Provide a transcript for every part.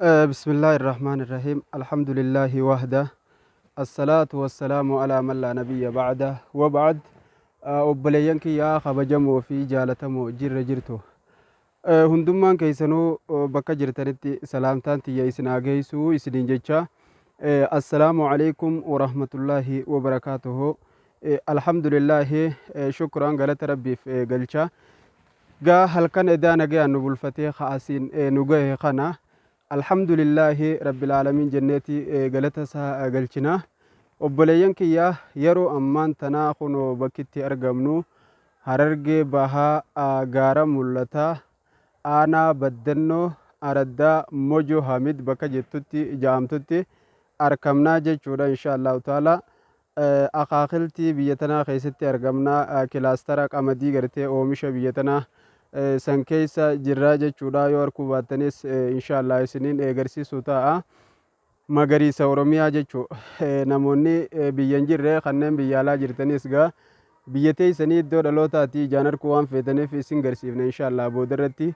بسم الله الرحمن الرحيم الحمد لله وحده الصلاة والسلام على من لا نبي بعده وبعد obboleeyyan kiyyaa kabajamoo fi jaalatamoo jirra jirtu hundummaan keessanuu bakka jirtanitti salaamtaan tiyya isin haa geessuu isiniin jecha assalaamu alaikum warahmatullaahi wabarakaatuhu alhamdulillaahi shukran galata rabbiif galcha gaa halkan edaa nagayaan nu bulfatee ka'asiin nu gahe kana alhamdulillahi rabbil aalamiin jenneeti galata isaa galchina obboleeyyan kiyyaa yeroo ammaan tanaa kunoo bakkitti argamnu Harargee bahaa gaara mul'ataa aanaa baddannoo araddaa mojo hamid bakka jettutti jaamtutti argamnaa jechuudha insha allahu taala akaakiltii biyya tanaa keessatti argamnaa kilaastara qamadii gartee oomisha biyya tanaa san keessa jirraa jechuudha yoo arguu baattanis inshallah isiniin agarsiisuu ta'a magariisa oromiyaa jechuu namoonni biyyan jirre kanneen biyya alaa jirtanis gaa biyya teessanii iddoo dhalootaati ijaan arguu waan feetaniif isin garsiifne inshallah boodarratti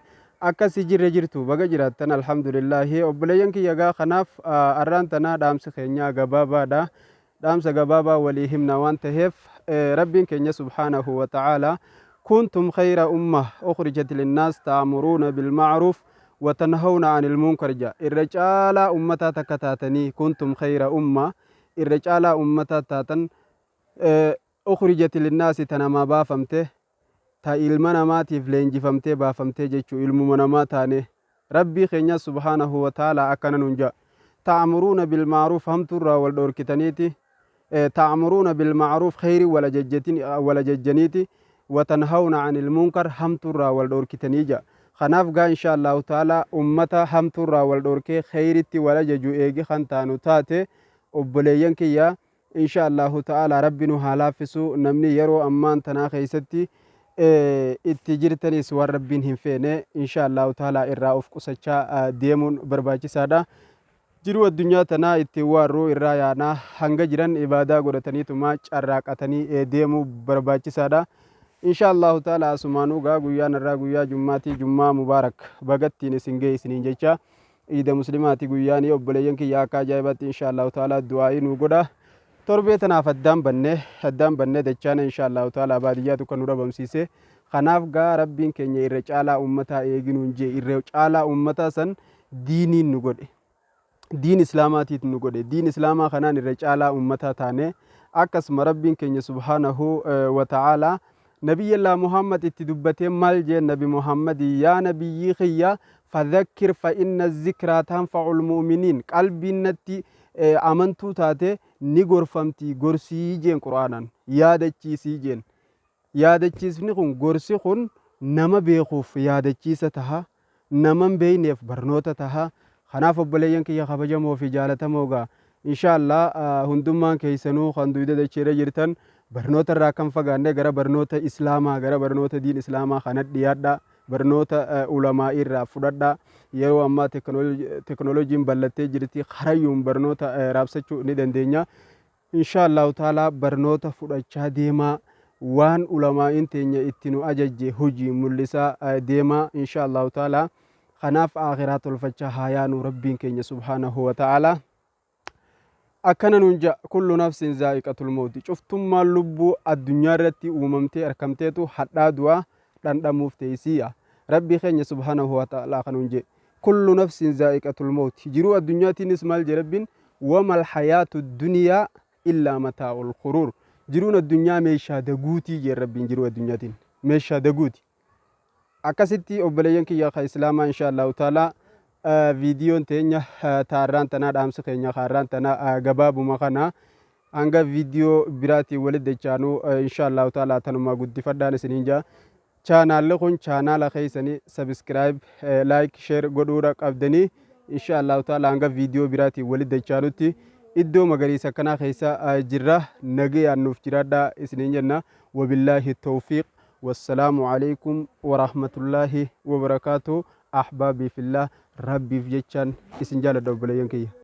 akkasi jirre jirtu baga jiraattan alhamdulillahi obboleeyyan kiyya gaa kanaaf arraan tanaa dhaamsa keenya gabaabaadha dhaamsa gabaabaa walii himna waan taheef rabbiin keenya subhaanahu wa ta'ala كنتم خير أمة أخرجت للناس تأمرون بالمعروف وتنهون عن المنكر جاء الرجال أمتا تكتاتني كنتم خير أمة الرجال أمتا تاتن أخرجت للناس تنما بافمته تا إلمنا ماتي فلنجي فمته بافمته جيشو إلمنا ماتاني ربي خينيا سبحانه وتعالى أكنا ننجا تأمرون بالمعروف هم ترى والدور كتانيتي تأمرون بالمعروف خير ولا ججنيتي وتنهون عن المنكر هم ترى والدور كتنيجا خناف قا إن شاء الله تعالى أمتا هم ترى والدور كي خيرتي ولا ججو إيجي خانتانو تاتي وبليين كيا إن شاء الله تعالى ربنا هالافسو نمني يرو أمان تنا خيستي اتجرتني سوار ربين فيني إن شاء الله تعالى إرائف قسچا ديمون برباچي سادا jiru addunyaa tanaa itti waarruu irraa yaana hanga jiran ibaadaa godhataniituma carraaqatanii deemuu barbaachisaadha insha allahu taala asumaanuu gaa guyyaan irraa guyyaa jummaatii jummaa mubaarak bagattiin isin ga'e isiniin jecha iida muslimaati guyyaanii obboleeyyan kiyyaa akka ajaa'ibatti insha allahu taala du'aa'ii nuu godha torbee tanaaf addaan bannee dachaana insha allahu taala baadiyyaatu kan nu dhabamsiise kanaaf gaa rabbiin keenya irra caalaa ummataa eeginuun jee irra caalaa ummataa san diiniin nu godhe دين إسلاماتي تنقول دين إسلاما خنان الرجال أمتا تاني أكسم ربين كن سبحانه وتعالى نبي الله محمد اتدبتين مالجي نبي محمد يا نبي خيا فذكر فإن الذكرى تنفع المؤمنين قلبي نتي أمنتو تاتي نيغور فمتي غورسي جين قرآنا يادتشي سيجين يادتشي سنخون غورسي خون نما بيخوف يادتشي ستها نما بينيف برنوتا تها خناف obboleeyyan kiyya kabajamoo fi jaalatamoo inshallah hundummaan keessanuu kan duyda dachee jirtan barnoota irraa kan fagaanne gara barnoota islaamaa gara barnoota diin islaamaa kanatti dhiyaadha barnoota ulamaa irraa fudhadha yeroo ammaa teknooloojiin ballattee jirti karayyuun barnoota raabsachuu ni dandeenya inshallah taala barnoota fudhachaa deemaa waan ulamaa'iin teenya itti nu ajajje hojii mul'isaa deemaa inshallah taala خناف آخرات الفجة هايان ربين كين سبحانه وتعالى أكنا ننجا كل نفس زائقة الموت شفتم ما لبو الدنيا رتي وممتي أركمتيتو حتى دوا لن مفتيسية ربي خين سبحانه وتعالى خننجي كل نفس زائقة الموت جرو الدنيا تنسمال جربين وما الحياة الدنيا إلا متاع الغرور جرون الدنيا ميشا دغوتي جربين جرو الدنيا تن ميشا دغوتي akkasitti obboleeyyan kiyya ka islaamaa insha allahu taala viidiyoon teenya taarraan tanaa dhaamsa keenya kaarraan tanaa gabaabuma kana hanga viidiyoo biraatii walitti dachaanuu insha allahu taala tanumaa guddifadhaan isiniin jaa chaanaalli kun chaanaala keessanii sabiskiraayib laayik sheer godhuudha qabdanii insha allahu taala hanga viidiyoo biraatii walitti dachaanutti iddoo magariisa kanaa keessa jirra nagayaan nuuf jiraadhaa isiniin jenna wabillaahi tawfiiq والسلام عليكم ورحمة الله وبركاته أحبابي في الله ربي في جتشان اسنجال الدوبليين كي